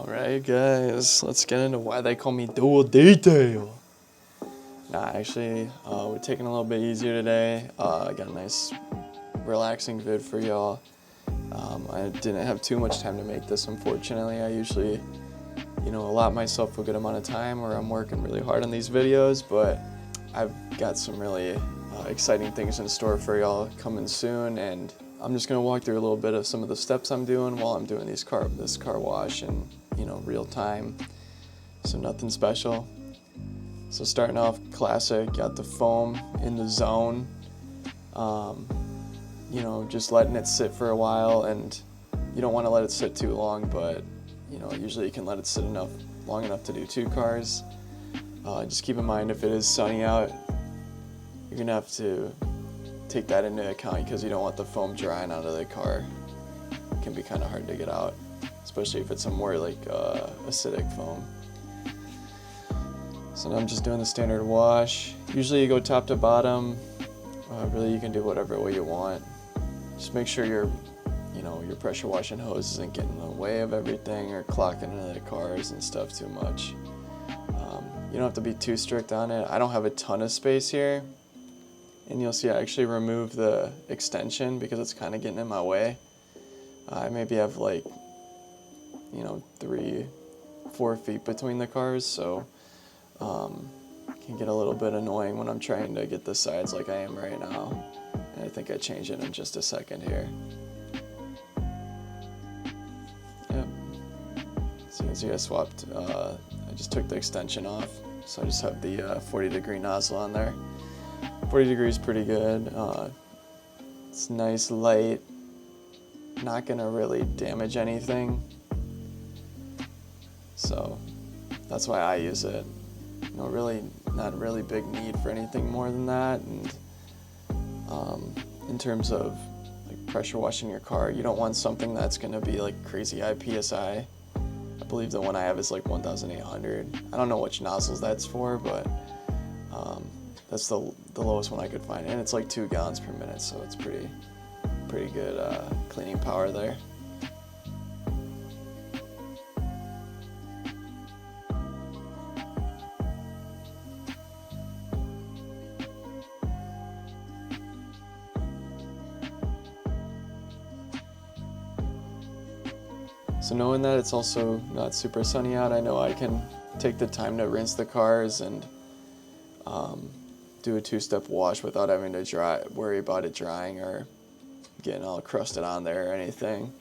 Alright guys, let's get into why they call me Dual Detail. Nah, actually, we're taking a little bit easier today. I got a nice relaxing vid for y'all. I didn't have too much time to make this, unfortunately. I usually, allot myself a good amount of time where I'm working really hard on these videos, but I've got some really exciting things in store for y'all coming soon, and I'm just gonna walk through a little bit of some of the steps I'm doing while I'm doing this car wash in real time. So nothing special. So starting off classic, got the foam in the zone. Just letting it sit for a while, and you don't want to let it sit too long, but usually you can let it sit long enough to do 2 cars. Just keep in mind, if it is sunny out, you're gonna have to take that into account because you don't want the foam drying out of the car. It can be kind of hard to get out, especially if it's a more acidic foam. So now I'm just doing the standard wash. Usually you go top to bottom. Really, you can do whatever way you want. Just make sure your pressure washing hose isn't getting in the way of everything or clocking into the cars and stuff too much. You don't have to be too strict on it. I don't have a ton of space here, and you'll see I actually removed the extension because it's kind of getting in my way. I maybe have 3-4 feet between the cars, so it can get a little bit annoying when I'm trying to get the sides like I am right now. And I think I change it in just a second here. Yep. As soon as I swapped, I just took the extension off, so I just have the 40-degree nozzle on there. 40 degrees pretty good. It's nice, light, not gonna really damage anything. So that's why I use it. Really not really big need for anything more than that. And in terms of pressure washing your car, you don't want something that's gonna be crazy high PSI. I believe the one I have is 1,800. I don't know which nozzles that's for, but that's the lowest one I could find, and it's 2 gallons per minute, so it's pretty good cleaning power there. So knowing that it's also not super sunny out, I know I can take the time to rinse the cars and do a 2-step wash without having to worry about it drying or getting all crusted on there or anything.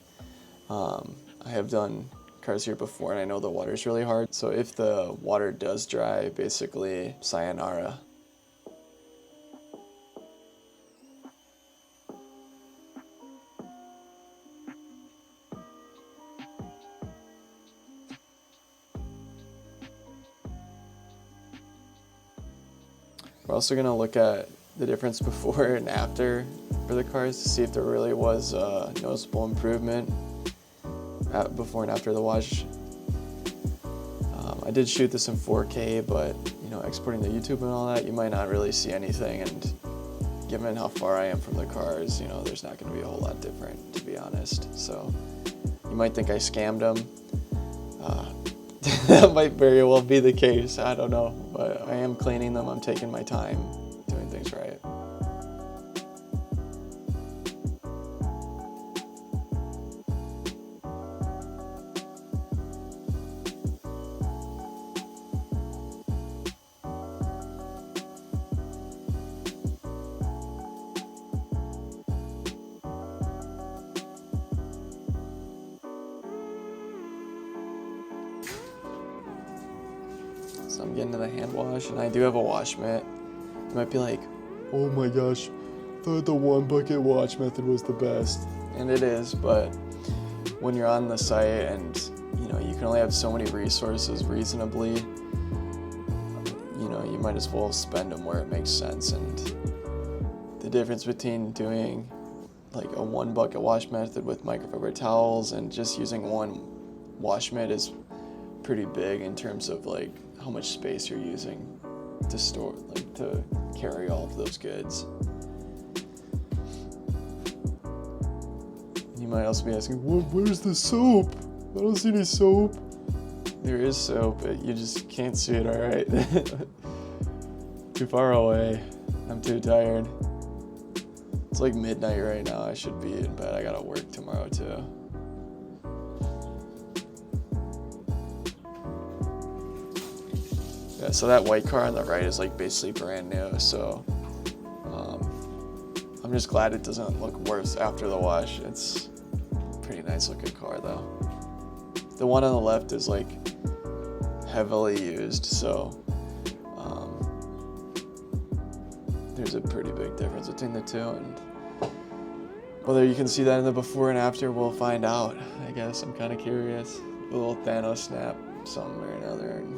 I have done cars here before, and I know the water's really hard. So if the water does dry, basically sayonara. We're also going to look at the difference before and after for the cars to see if there really was a noticeable improvement before and after the wash. I did shoot this in 4K, but exporting to YouTube and all that, you might not really see anything, and given how far I am from the cars, there's not going to be a whole lot different, to be honest. So you might think I scammed them. That might very well be the case, I don't know, but I am cleaning them, I'm taking my time, doing things right. So I'm getting to the hand wash, and I do have a wash mitt. You might be like, oh my gosh, thought the 1 bucket wash method was the best. And it is, but when you're on the site and you can only have so many resources reasonably, you might as well spend them where it makes sense. And the difference between doing a 1 bucket wash method with microfiber towels and just using one wash mitt is pretty big in terms of how much space you're using to store, to carry all of those goods. You might also be asking, where's the soap? I don't see any soap. There is soap, but you just can't see it, alright? Too far away. I'm too tired. It's like midnight right now. I should be in bed. I gotta work tomorrow too. Yeah, so that white car on the right is like basically brand new, so I'm just glad it doesn't look worse after the wash. It's a pretty nice looking car though. The one on the left is like heavily used, so there's a pretty big difference between the two, and whether you can see that in the before and after, we'll find out. I guess I'm kind of curious. A little Thanos snap, something or another, and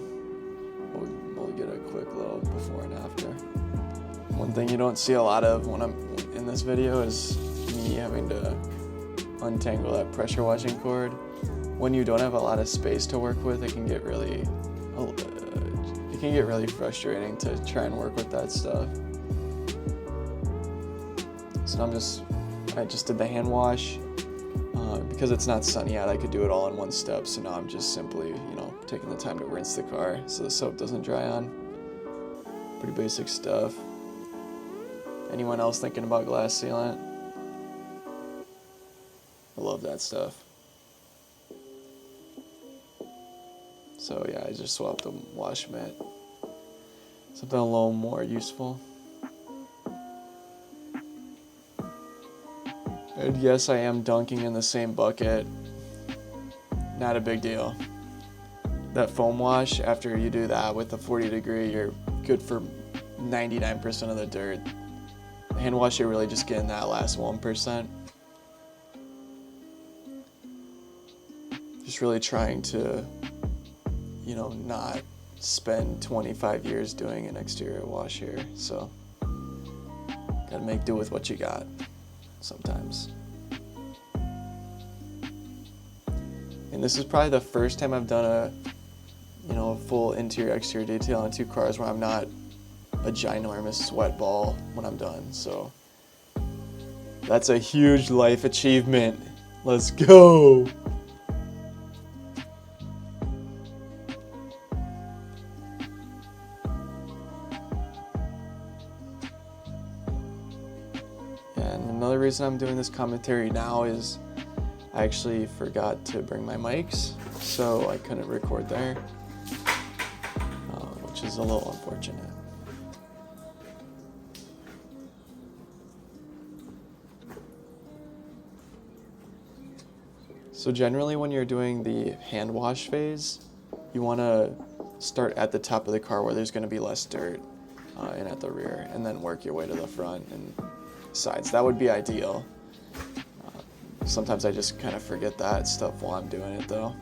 we'll get a quick little before and after. One thing you don't see a lot of when I'm in this video is me having to untangle that pressure washing cord. When you don't have a lot of space to work with, it can get really frustrating to try and work with that stuff. So I just did the hand wash. Because it's not sunny out, I could do it all in one step. So now I'm just simply, taking the time to rinse the car so the soap doesn't dry on. Pretty basic stuff. Anyone else thinking about glass sealant? I love that stuff. So yeah, I just swapped the wash mitt. Something a little more useful. And yes, I am dunking in the same bucket. Not a big deal. That foam wash, after you do that with the 40 degree, you're good for 99% of the dirt. The hand wash, you're really just getting that last 1%. Just really trying to, not spend 25 years doing an exterior wash here. So, gotta make do with what you got sometimes. And this is probably the first time I've done a full interior exterior detail on two cars where I'm not a ginormous sweat ball when I'm done. So that's a huge life achievement. Let's go. And another reason I'm doing this commentary now is I actually forgot to bring my mics, so I couldn't record there, which is a little unfortunate. So generally when you're doing the hand wash phase, you want to start at the top of the car where there's going to be less dirt and at the rear, and then work your way to the front and sides. That would be ideal. Sometimes I just kind of forget that stuff while I'm doing it though.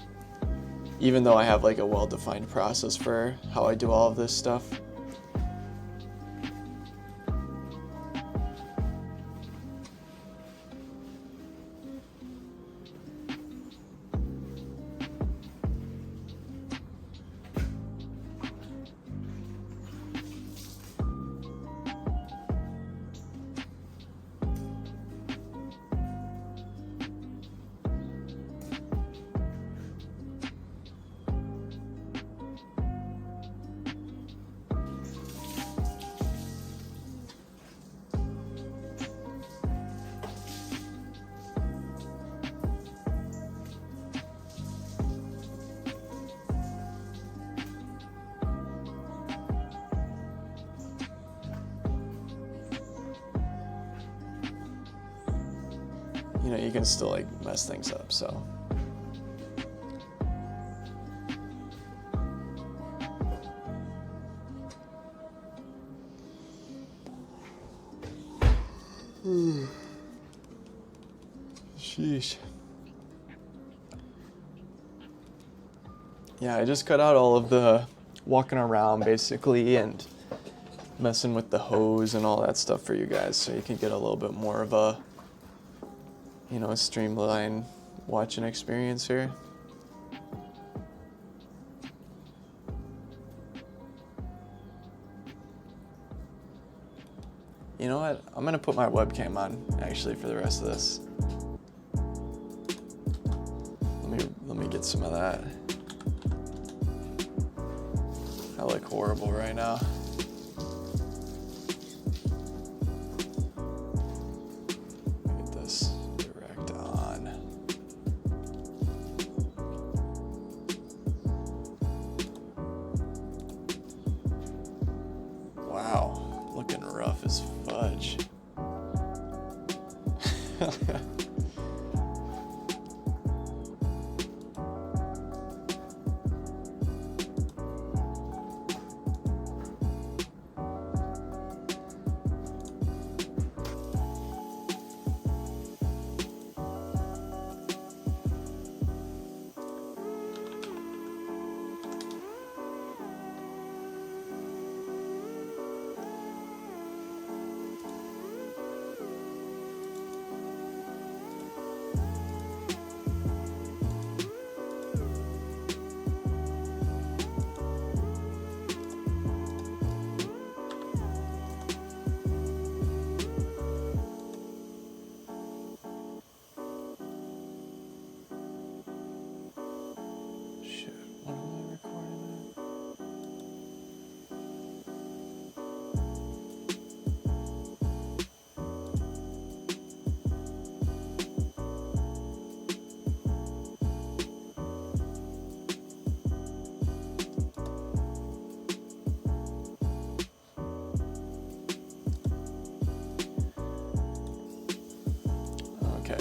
Even though I have like a well-defined process for how I do all of this stuff. You can still like mess things up, so. Sheesh. Yeah, I just cut out all of the walking around basically and messing with the hose and all that stuff for you guys, so you can get a little bit more of a streamlined watching experience here. You know what? I'm gonna put my webcam on actually for the rest of this. I'm let me get some of that. I look horrible right now. Get this direct on. Wow, looking rough as fudge. Okay,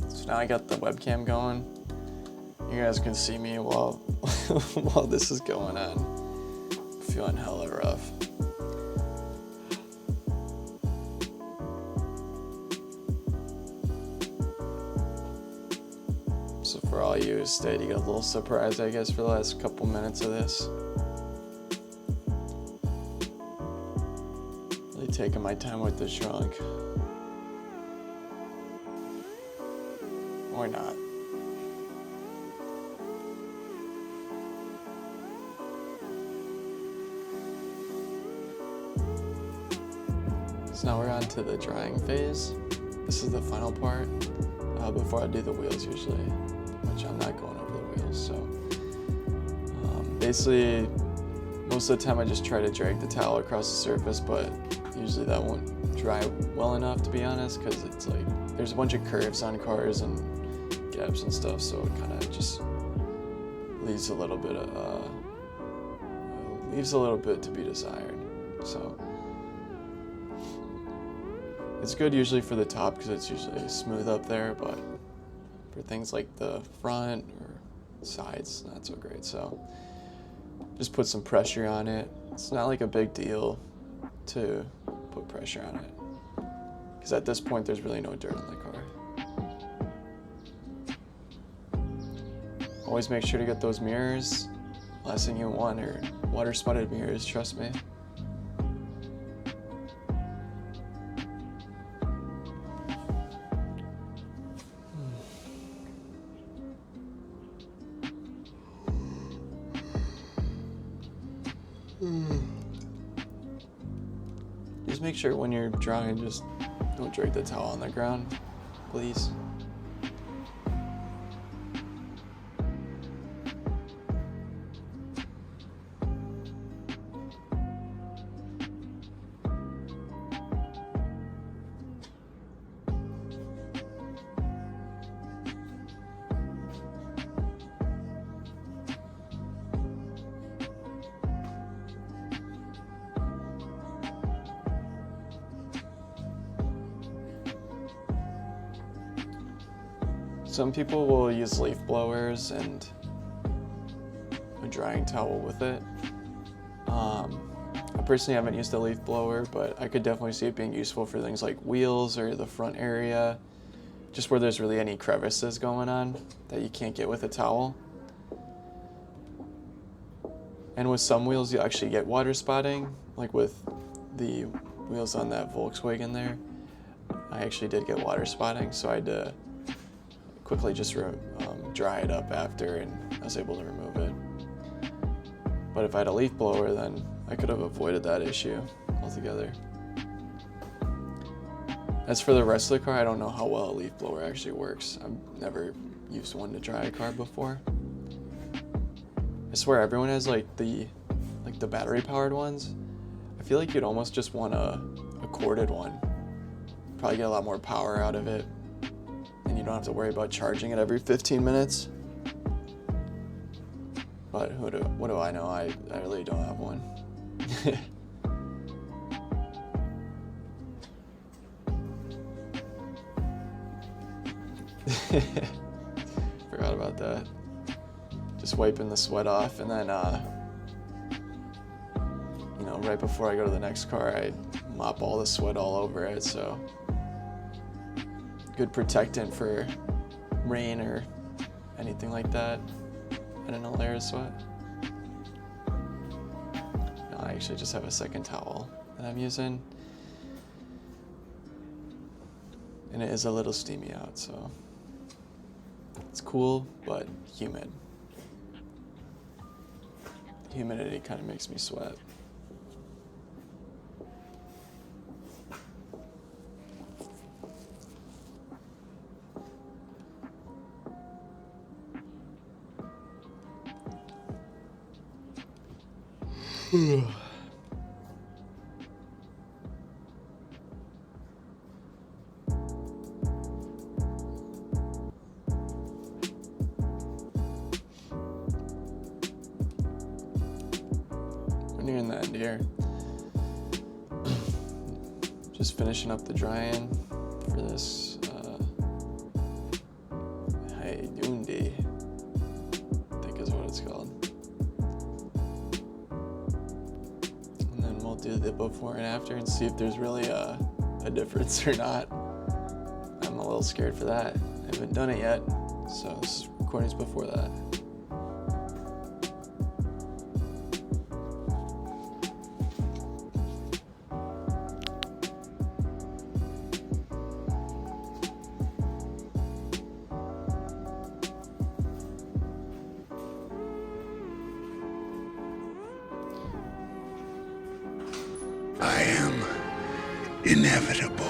so now I got the webcam going. You guys can see me while while this is going on. I'm feeling hella rough. So for all you who stayed, you got a little surprise, I guess, for the last couple minutes of this. Really taking my time with the trunk. Or not. So now we're on to the drying phase. This is the final part before I do the wheels usually, which I'm not going over the wheels. So basically, most of the time I just try to drag the towel across the surface, but usually that won't dry well enough, to be honest, because it's like there's a bunch of curves on cars and gaps and stuff, so it kind of just leaves a little bit to be desired. So it's good usually for the top because it's usually smooth up there, but for things like the front or sides, not so great. So just put some pressure on it. It's not like a big deal to put pressure on it because at this point there's really no dirt in the car. Always make sure to get those mirrors. Last thing you want are water spotted mirrors, trust me. Just make sure when you're drying, just don't drag the towel on the ground, please. Some people will use leaf blowers and a drying towel with it. I personally haven't used a leaf blower, but I could definitely see it being useful for things like wheels or the front area, just where there's really any crevices going on that you can't get with a towel. And with some wheels, you actually get water spotting, like with the wheels on that Volkswagen there. I actually did get water spotting, so I had to quickly just dry it up after, and I was able to remove it. But if I had a leaf blower, then I could have avoided that issue altogether. As for the rest of the car, I don't know how well a leaf blower actually works. I've never used one to dry a car before. I swear everyone has like the battery powered ones. I feel like you'd almost just want a corded one. Probably get a lot more power out of it, and you don't have to worry about charging it every 15 minutes. But what do I know? I really don't have one. Forgot about that. Just wiping the sweat off, and then you know, right before I go to the next car, I mop all the sweat all over it, so good protectant for rain or anything like that. And an layer of sweat. No, I actually just have a second towel that I'm using, and it is a little steamy out, so it's cool but humid. The humidity kind of makes me sweat. We're nearing the end here. Just finishing up the drying for this Hyundai, I think is what it's called. And then we'll do the before and after and see if there's really a difference or not. I'm a little scared for that. I haven't done it yet, so this recording's before that. I am inevitable.